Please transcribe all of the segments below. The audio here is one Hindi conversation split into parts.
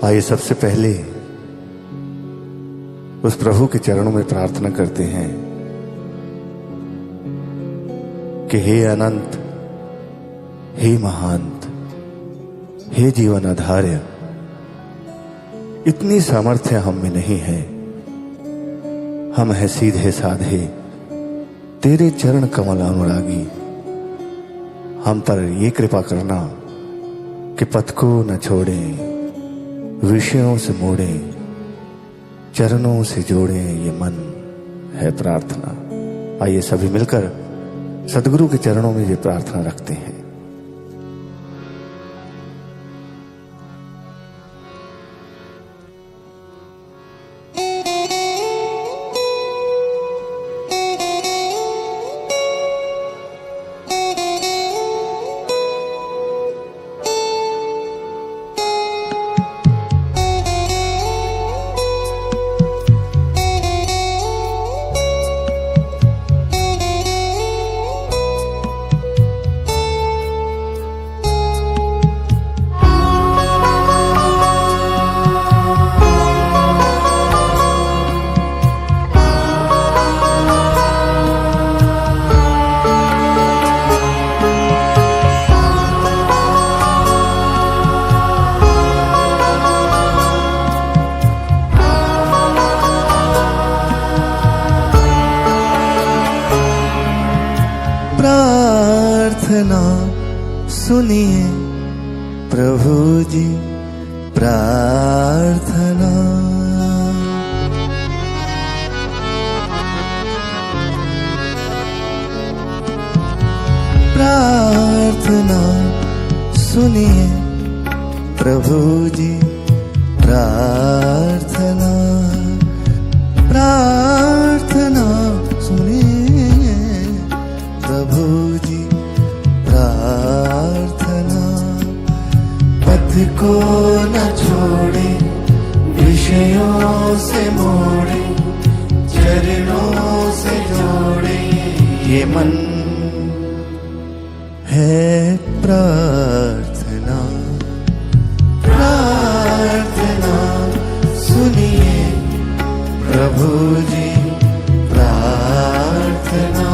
आइए सबसे पहले उस प्रभु के चरणों में प्रार्थना करते हैं कि हे अनंत, हे महांत, हे जीवन आधार्य, इतनी सामर्थ्य हम में नहीं है। हम हैं सीधे साधे तेरे चरण कमल अनुरागी। हम पर ये कृपा करना कि पथ को न छोड़ें, विषयों से मोड़ें, चरणों से जोड़ें, ये मन है प्रार्थना। आइए सभी मिलकर सदगुरु के चरणों में ये प्रार्थना रखते हैं। प्रार्थना सुनिए प्रभु जी, प्रार्थना। प्रार्थना सुनिए प्रभु जी, प्रार्थना। प्रार्थना सुनिए प्रभु जी, प्रार्थना। पथ को न छोड़े, विषयों से मोड़े, चरणों से जोड़े, ये मन है प्रार्थना। प्रार्थना सुनिए प्रभु जी, प्रार्थना।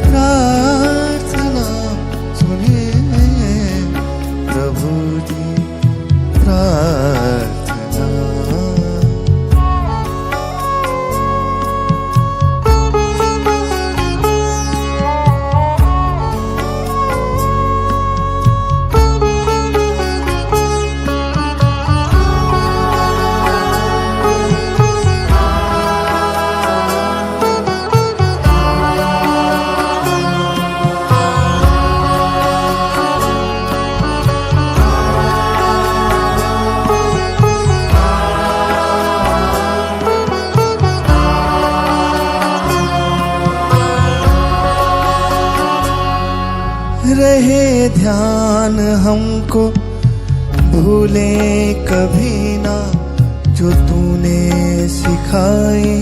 प्रार्थना सुनिए प्रभु जी, प्रार्थना। रहे ध्यान हमको, भूले कभी ना जो तूने सिखाई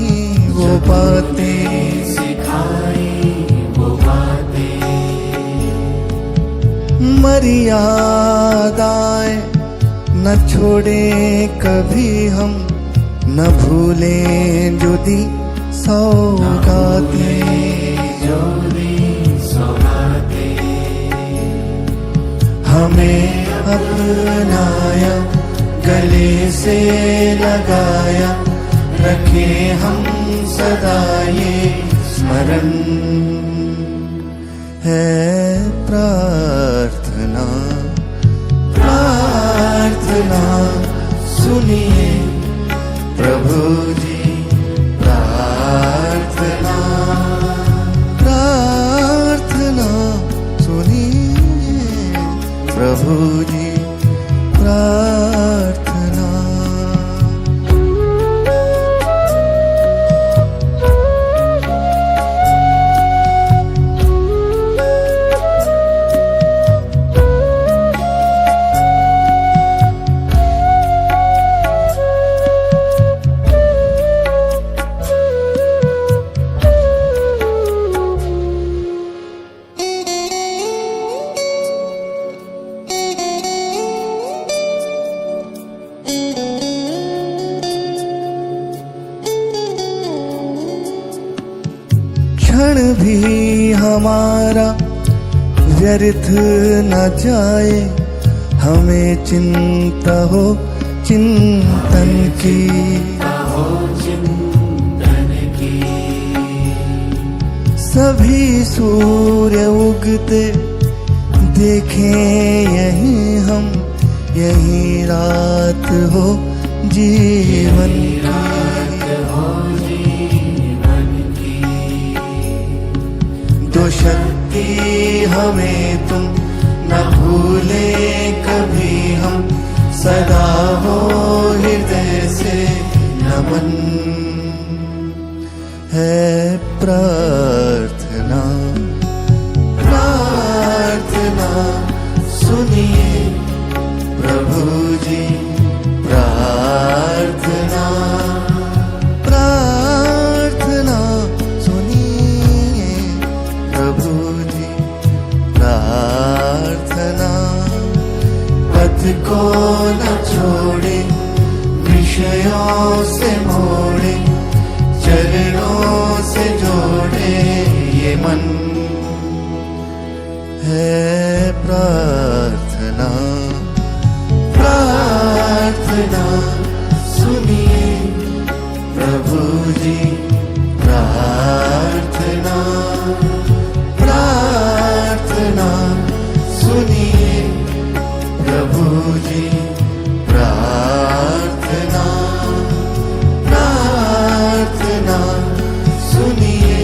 वो बातें, सिखाई वो बातें। मर्यादाएं न छोड़े कभी हम, न भूले जो दी सौगातें, जो दी सौगातें। हमें अपनाया, गले से लगाया, रखे हम सदा ये स्मरण है प्रार्थना। प्रार्थना सुनिए प्रभु जी, प्रार्थना। प्रार्थना सुनिए प्रभु जी, प्रार्थना। हमारा व्यर्थ न जाए, हमें चिंता हो चिंतन की। सभी सूर्य उगते देखें यहीं हम, यही रात हो जीवन की। दो शक्ति हमें तुम न भूले कभी हम, सदा हो हृदय से नमन है प्रार्थना। प्रार्थना सुनिए प्रभु जी, प्रार्थना प्रार्थना सुनिए प्रभु जी, प्रार्थना। पथ को न छोड़े, विषयों से मोड़े, चरणों से जोड़े ये मन है प्रार्थना। प्रार्थना सुनिए प्रभु जी, प्रार्थना प्रार्थना सुनिए प्रभु जी, प्रार्थना प्रार्थना सुनिए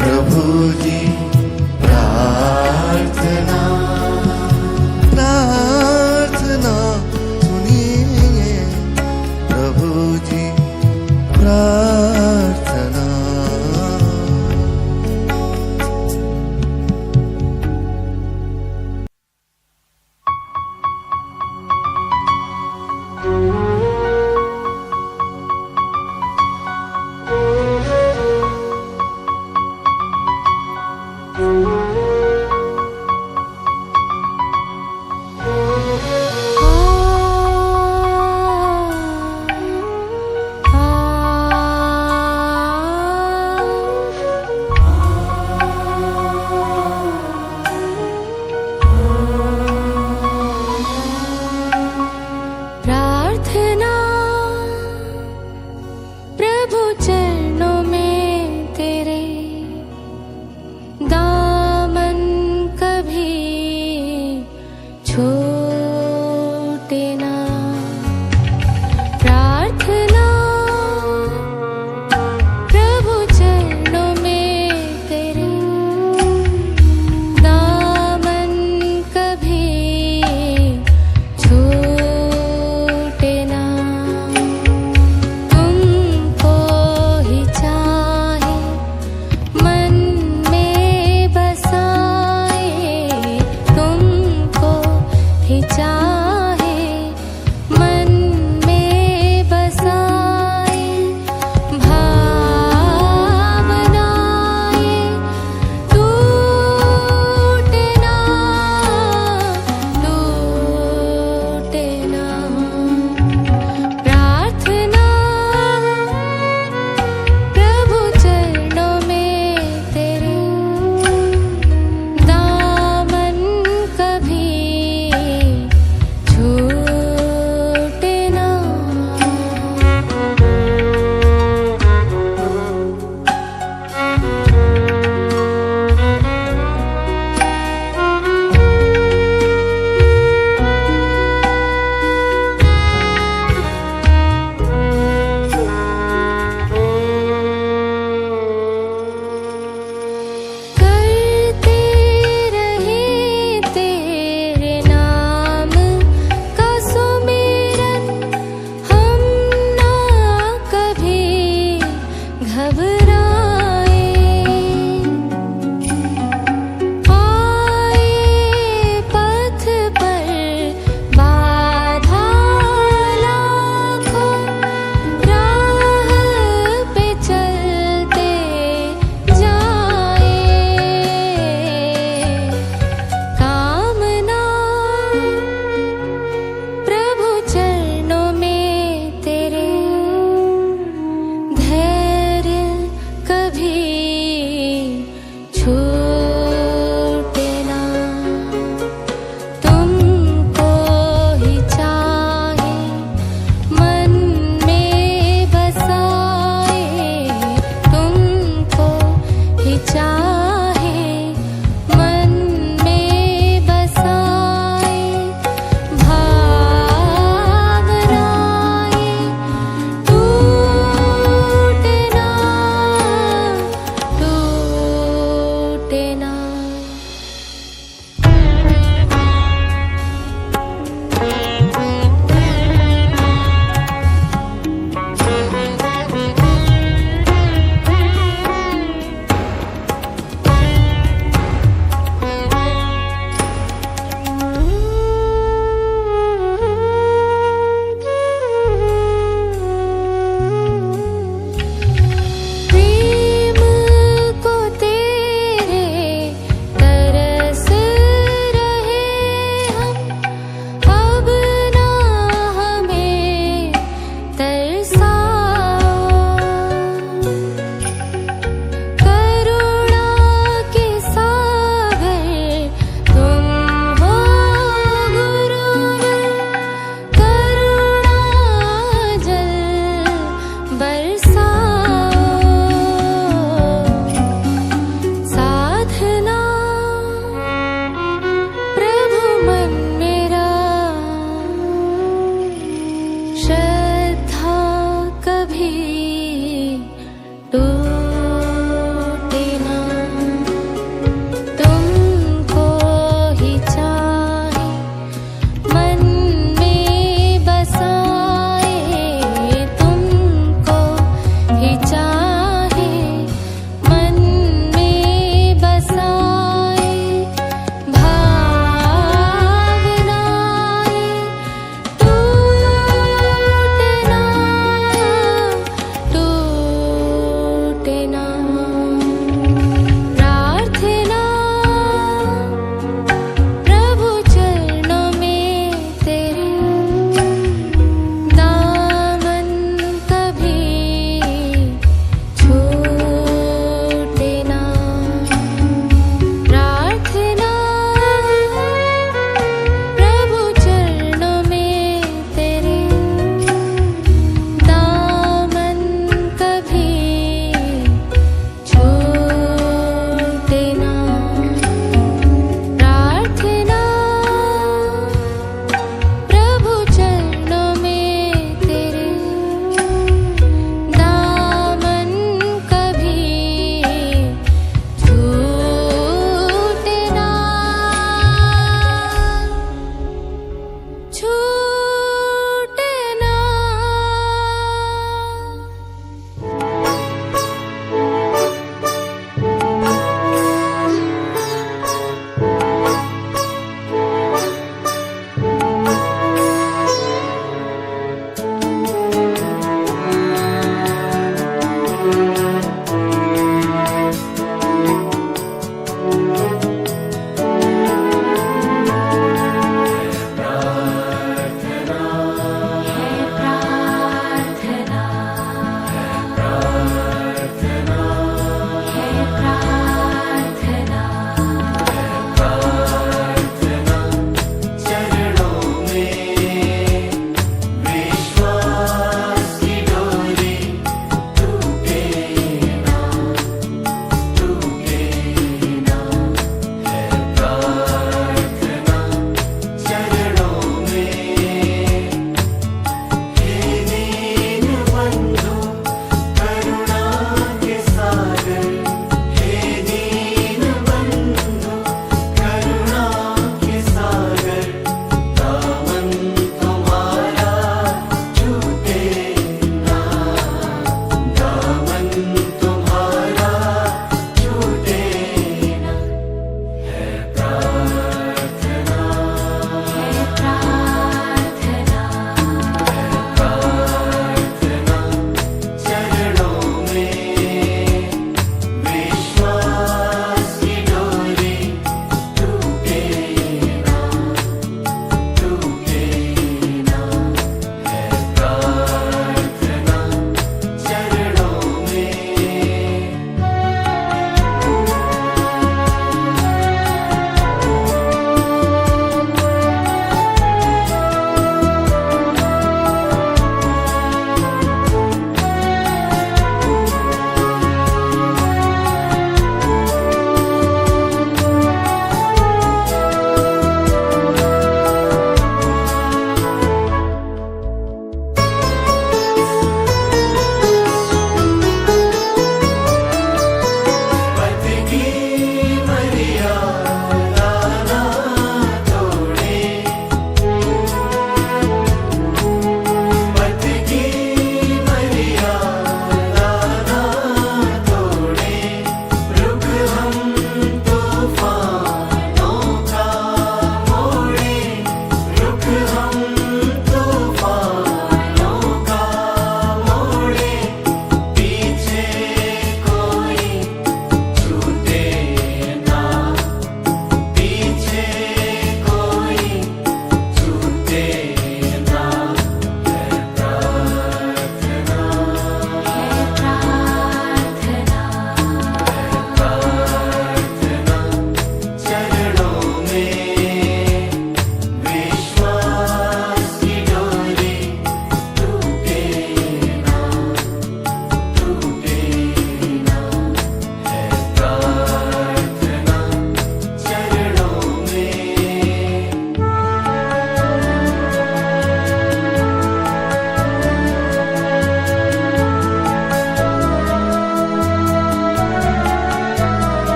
प्रभु जी, प्रार्थना प्रार्थना सुनिए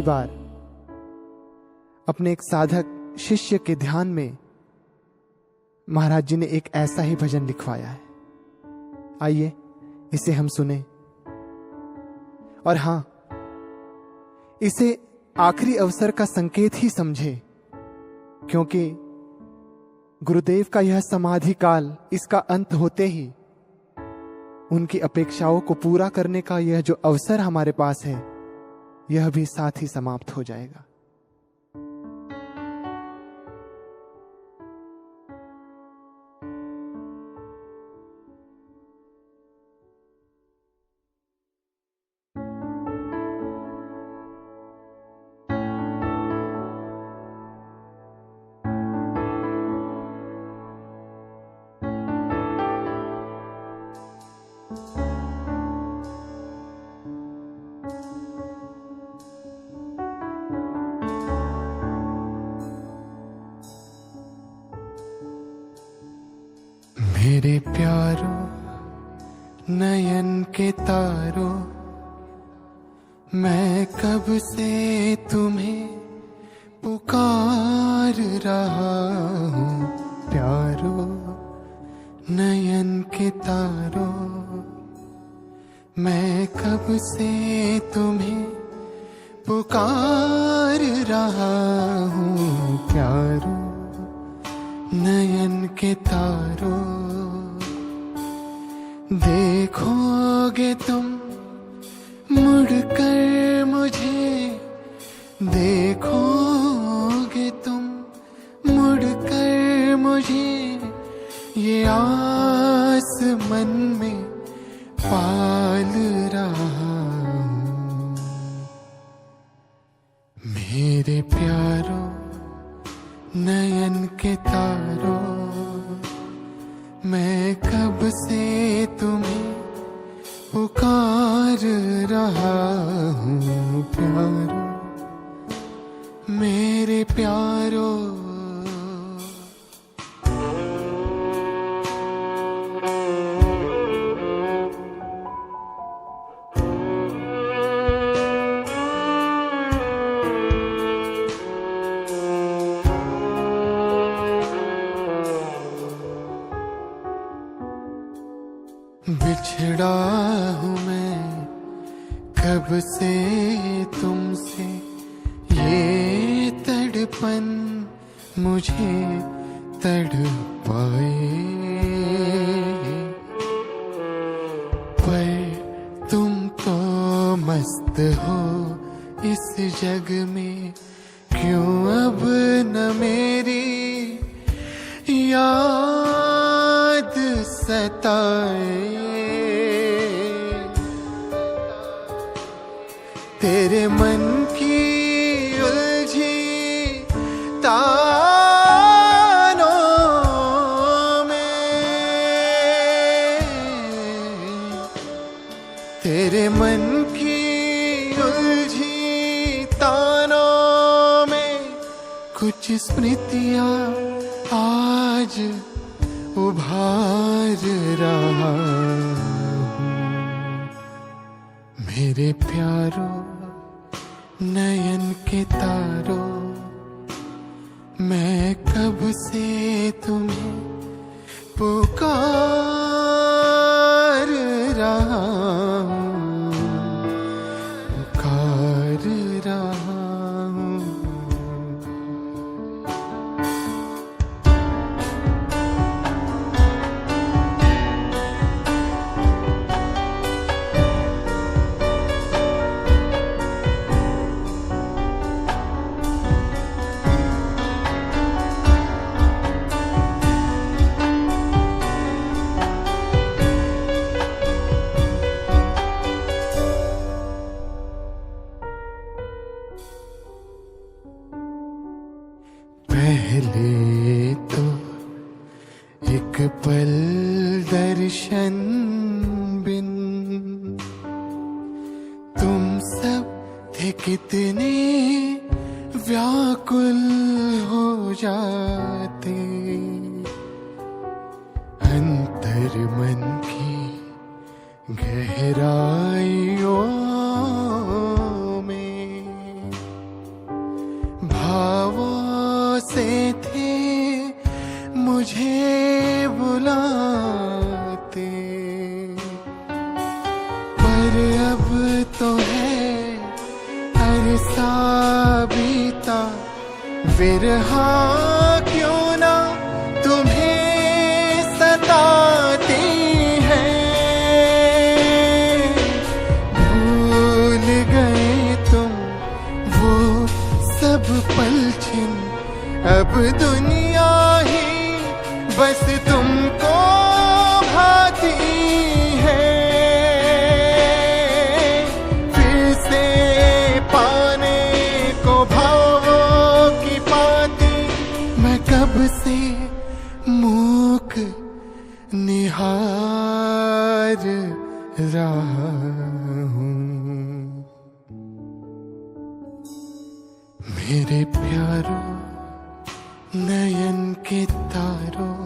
पहली बार अपने एक साधक शिष्य के ध्यान में महाराज जी ने एक ऐसा ही भजन लिखवाया है। आइए इसे हम सुने। और हां, इसे आखिरी अवसर का संकेत ही समझे, क्योंकि गुरुदेव का यह समाधि काल, इसका अंत होते ही उनकी अपेक्षाओं को पूरा करने का यह जो अवसर हमारे पास है, यह भी साथ ही समाप्त हो जाएगा। मेरे प्यारो नयन के तारो, मैं कब से तुम्हें पुकार रहा हूँ। प्यारो नयन के तारो, मैं कब से तुम्हें पुकार रहा हूँ। प्यारो नयन के तारो, देखोगे तुम मुड़कर मुझे, देखोगे तुम मुड़कर मुझे, ये आस मन में पाल रहा हूँ। मेरे प्यारो नयन के तारो, मैं कब से तुम्हें पुकार रहा हूँ। प्यारो मेरे प्यारो, बिछड़ा हूँ मैं कब से तुमसे, ये तड़पन मुझे तड़पाए। पर तुम तो मस्त हो इस जग में, क्यों अब न मेरी याद सताए। तेरे मन की उलझी तानों में, तेरे मन की उलझी तानों में कुछ स्मृतियां आज उभार रहा हूँ। मेरे प्यारो नयन के तारो, मैं कब से तुम्हें पुकार रहा हूँ, पुकार रहा हूँ। पहले तो एक पल दर्शन बिन तुम सब थे कितने व्याकुल हो जाते। अंतर मन की गहराइयों में अब तो है अरसा बीता, विरहा क्यों ना तुम्हें सताती है। भूल गए तुम वो सब पलछिन, अब दुनिया ही बस तुमको भाती है। फिर से पाने को भावों की पाती, मैं कब से मूक निहार रहा हूँ। मेरे प्यारों नयन के तारों,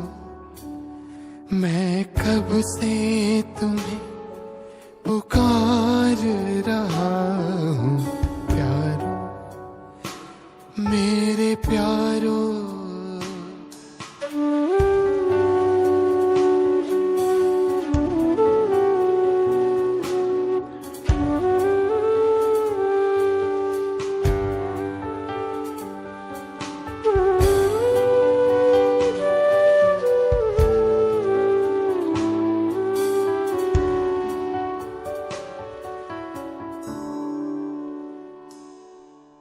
मैं कब से तुम्हें पुकार रहा हूँ। प्यारों, मेरे प्यारों,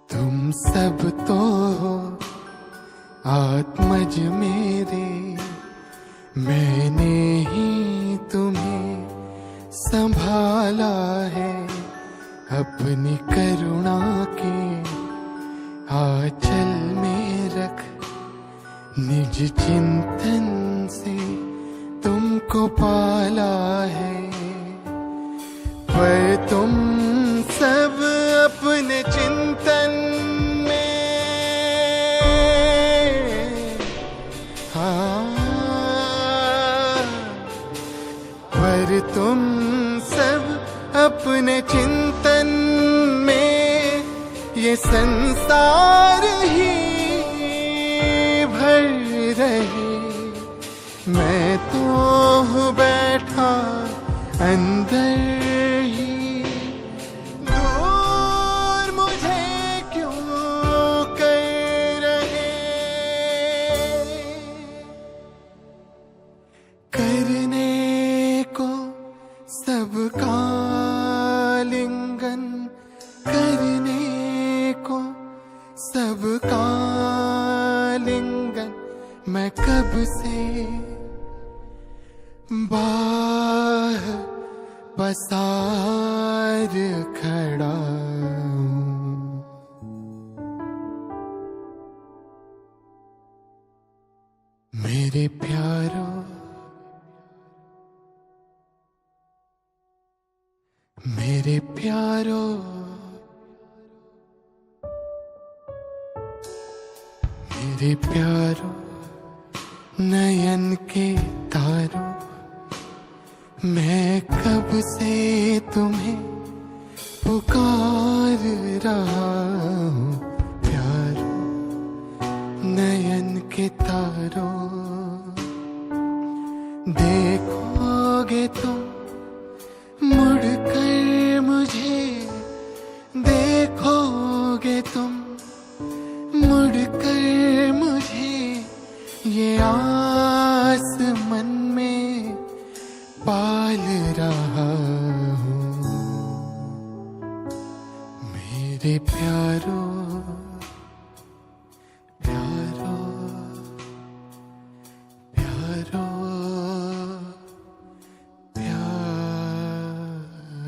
तुम सब तो हो आत्मज मेरे, मैंने ही तुम्हें संभाला है। अपनी करुणा के आंचल में रख, निज चिंतन से तुमको पाला है। पर तुम सब अपने चिंतन पर तुम सब अपने चिंतन में ये संसार ही भर रहे। मैं तो हूँ बैठा अंदर ही, दूर मुझे क्यों कर रहे। करने को सबका लिंगन, करने को सबका लिंगन, मैं कब से बाह पसार खड़ा हूँ। मेरे प्यारों, मेरे प्यारों, मेरे प्यारों नयन के तारों, मैं कब से तुम्हें पुकार रहा हूँ। प्यारों नयन के तारों, देखोगे तुम मुड़कर मुझे, देखोगे तुम मुड़कर मुझे, ये आस मन में पाल रहा हूँ। मेरे प्यारों, प्यारों, प्यारों,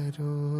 प्यारों।